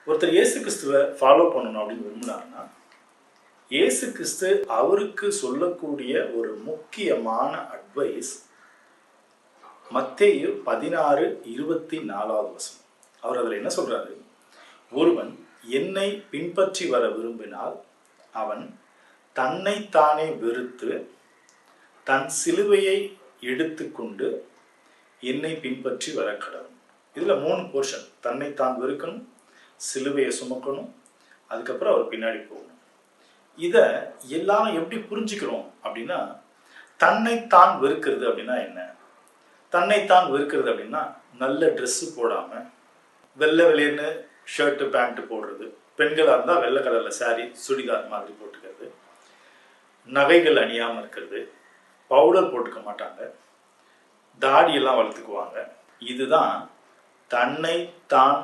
ஒருத்தர் இயேசு கிறிஸ்துவை ஃபாலோ பண்ணணும் அப்படின்னு விரும்பினாருன்னா, இயேசு கிறிஸ்து அவருக்கு சொல்லக்கூடிய ஒரு முக்கியமான அட்வைஸ் மத்தேயு 16:24 அவர் அதில் என்ன சொல்றாரு? ஒருவன் என்னை பின்பற்றி வர விரும்பினால் அவன் தன்னைத்தானே வெறுத்து தன் சிலுவையை எடுத்துக்கொண்டு என்னை பின்பற்றி வர கடவுள். இதில் 3 போர்ஷன். தன்னைத்தான் வெறுக்கணும், சிலுவையை சுமக்கணும், அதுக்கப்புறம் அவர் பின்னாடி போகணும். இதை எல்லாரும் எப்படி புரிஞ்சுக்கிறோம் அப்படின்னா, தன்னைத்தான் வெறுக்கிறது அப்படின்னா என்ன? தன்னைத்தான் வெறுக்கிறது அப்படின்னா நல்ல ட்ரெஸ்ஸு போடாமல் வெள்ளை வெளியேன்னு ஷர்ட்டு பேண்ட்டு போடுறது, பெண்களாக இருந்தால் வெள்ளை கலரில் சாரி சுடிதார் மாதிரி போட்டுக்கிறது, நகைகள் அணியாமல் இருக்கிறது, பவுடர் போட்டுக்க மாட்டாங்க, தாடியெல்லாம் வளர்த்துக்குவாங்க. இதுதான் தன்னைத்தான்